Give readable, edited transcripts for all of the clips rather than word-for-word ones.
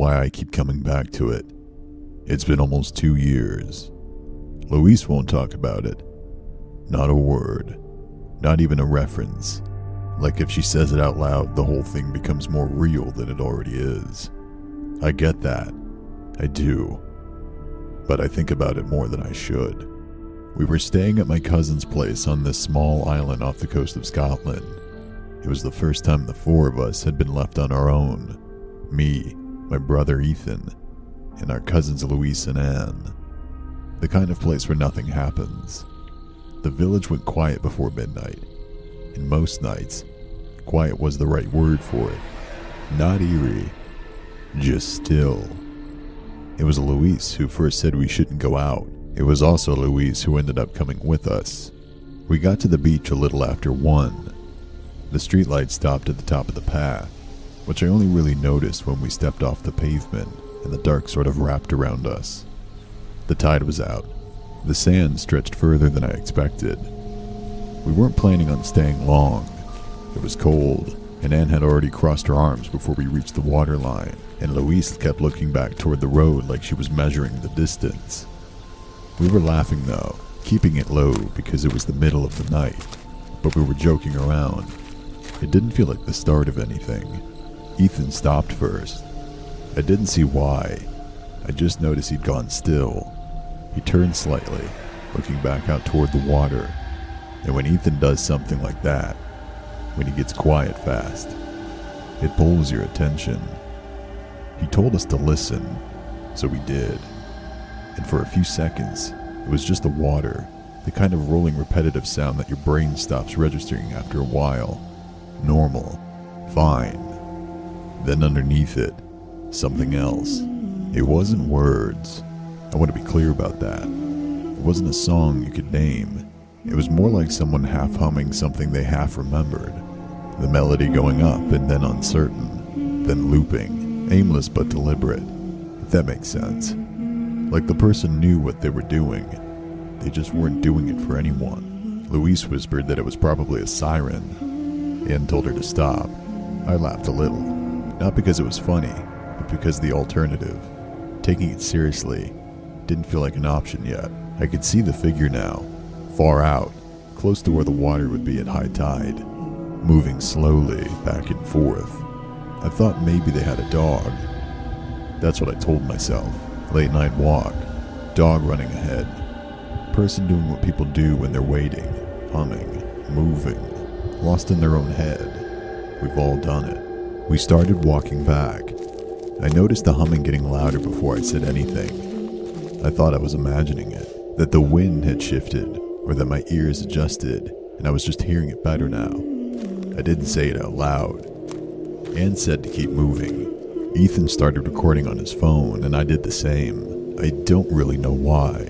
why I keep coming back to it. It's been almost 2 years. Louise won't talk about it. Not a word. Not even a reference. Like if she says it out loud, the whole thing becomes more real than it already is. I get that. I do. But I think about it more than I should. We were staying at my cousin's place on this small island off the coast of Scotland. It was the first time the four of us had been left on our own. Me, my brother Ethan, and our cousins Louise and Anne. The kind of place where nothing happens. The village went quiet before midnight. And most nights, quiet was the right word for it. Not eerie, just still. It was Louise who first said we shouldn't go out. It was also Louise who ended up coming with us. We got to the beach a little after 1. The streetlight stopped at the top of the path, which I only really noticed when we stepped off the pavement and the dark sort of wrapped around us. The tide was out. The sand stretched further than I expected. We weren't planning on staying long. It was cold, and Anne had already crossed her arms before we reached the water line, and Louise kept looking back toward the road like she was measuring the distance. We were laughing though, keeping it low because it was the middle of the night, but we were joking around. It didn't feel like the start of anything. Ethan stopped first. I didn't see why. I just noticed he'd gone still. He turned slightly, looking back out toward the water. And when Ethan does something like that, when he gets quiet fast, it pulls your attention. He told us to listen, so we did. And for a few seconds, it was just the water, the kind of rolling repetitive sound that your brain stops registering after a while. Normal. Fine. Then underneath it, something else. It wasn't words. I want to be clear about that. It wasn't a song you could name. It was more like someone half humming something they half remembered. The melody going up and then uncertain, then looping, aimless but deliberate, if that makes sense. Like the person knew what they were doing. They just weren't doing it for anyone. Louise whispered that it was probably a siren. Anne told her to stop. I laughed a little. Not because it was funny, but because the alternative, taking it seriously, didn't feel like an option yet. I could see the figure now, far out, close to where the water would be at high tide, moving slowly back and forth. I thought maybe they had a dog. That's what I told myself. Late night walk, dog running ahead, person doing what people do when they're waiting, humming, moving, lost in their own head. We've all done it. We started walking back. I noticed the humming getting louder before I said anything. I thought I was imagining it, that the wind had shifted, or that my ears adjusted, and I was just hearing it better now. I didn't say it out loud. Anne said to keep moving. Ethan started recording on his phone, and I did the same. I don't really know why.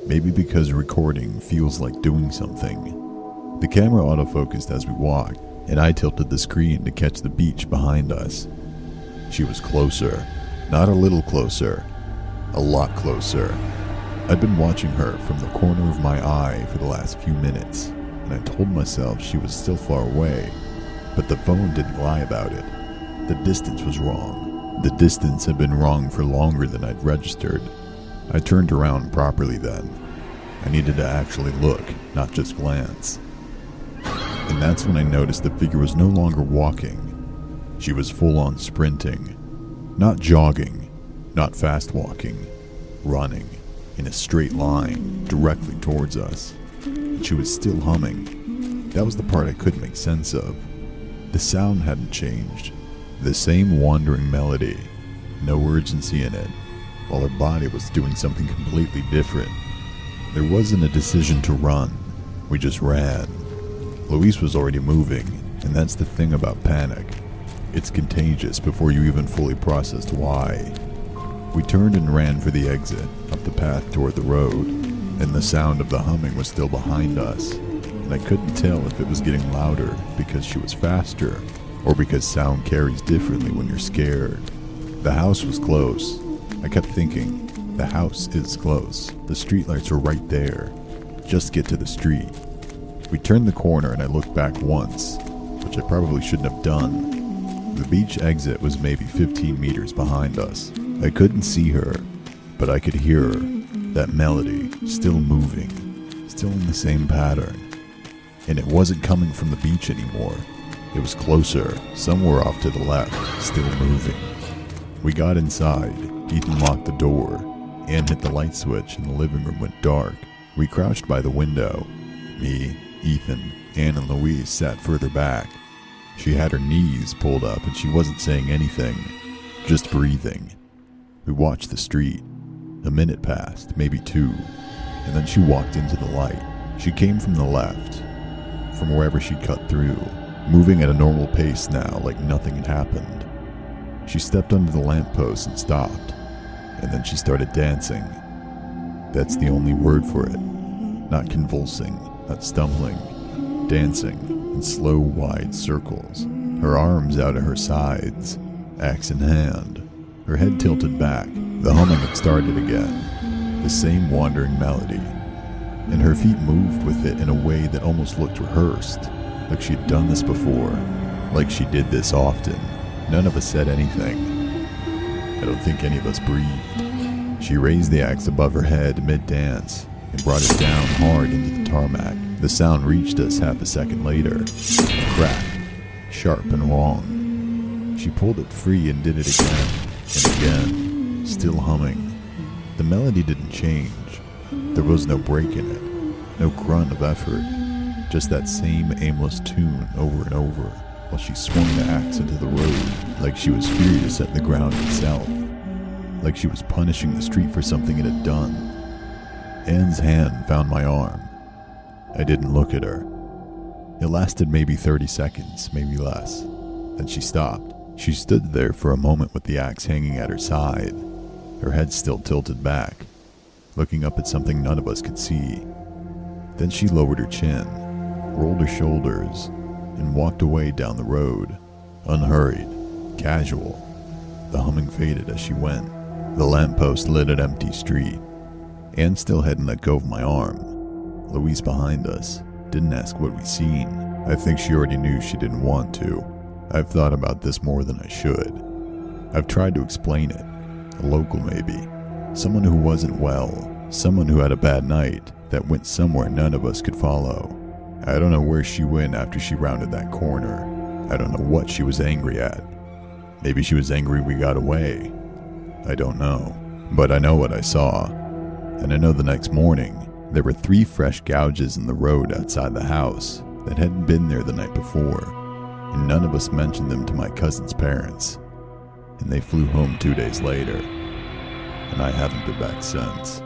Maybe because recording feels like doing something. The camera autofocused as we walked, and I tilted the screen to catch the beach behind us. She was closer. Not a little closer. A lot closer. I'd been watching her from the corner of my eye for the last few minutes, and I told myself she was still far away, but the phone didn't lie about it. The distance was wrong. The distance had been wrong for longer than I'd registered. I turned around properly then. I needed to actually look, not just glance. And that's when I noticed the figure was no longer walking. She was full-on sprinting. Not jogging, not fast walking, running in a straight line directly towards us. And she was still humming. That was the part I couldn't make sense of. The sound hadn't changed. The same wandering melody, no urgency in it, while her body was doing something completely different. There wasn't a decision to run. We just ran. Louise was already moving, and that's the thing about panic. It's contagious before you even fully processed why. We turned and ran for the exit, up the path toward the road, and the sound of the humming was still behind us, and I couldn't tell if it was getting louder because she was faster, or because sound carries differently when you're scared. The house was close. I kept thinking, the house is close. The streetlights are right there. Just get to the street. We turned the corner and I looked back once, which I probably shouldn't have done. The beach exit was maybe 15 meters behind us. I couldn't see her, but I could hear her. That melody, still moving, still in the same pattern. And it wasn't coming from the beach anymore. It was closer, somewhere off to the left, still moving. We got inside. Ethan locked the door. Anne hit the light switch and the living room went dark. We crouched by the window. Me, Ethan, Anne, and Louise sat further back. She had her knees pulled up and she wasn't saying anything, just breathing. We watched the street. A minute passed, maybe 2, and then she walked into the light. She came from the left, from wherever she'd cut through, moving at a normal pace now like nothing had happened. She stepped under the lamppost and stopped, and then she started dancing. That's the only word for it. Not convulsing, not stumbling, dancing in slow, wide circles, her arms out at her sides, axe in hand, her head tilted back. The humming had started again, the same wandering melody, and her feet moved with it in a way that almost looked rehearsed, like she'd done this before, like she did this often. None of us said anything. I don't think any of us breathed. She raised the axe above her head mid-dance and brought it down hard into the tarmac. The sound reached us half a second later. A crack, sharp and long. She pulled it free and did it again and again, still humming. The melody didn't change. There was no break in it, no grunt of effort, just that same aimless tune over and over, while she swung the axe into the road like she was furious at the ground itself, like she was punishing the street for something it had done. Anne's hand found my arm. I didn't look at her. It lasted maybe 30 seconds, maybe less. Then she stopped. She stood there for a moment with the axe hanging at her side, her head still tilted back, looking up at something none of us could see. Then she lowered her chin, rolled her shoulders, and walked away down the road, unhurried, casual. The humming faded as she went. The lamppost lit an empty street. Anne still hadn't let go of my arm. Louise behind us didn't ask what we'd seen. I think she already knew she didn't want to. I've thought about this more than I should. I've tried to explain it. A local maybe. Someone who wasn't well. Someone who had a bad night that went somewhere none of us could follow. I don't know where she went after she rounded that corner. I don't know what she was angry at. Maybe she was angry we got away. I don't know. But I know what I saw. And I know the next morning, there were 3 fresh gouges in the road outside the house that hadn't been there the night before, and none of us mentioned them to my cousin's parents. And they flew home 2 days later, and I haven't been back since.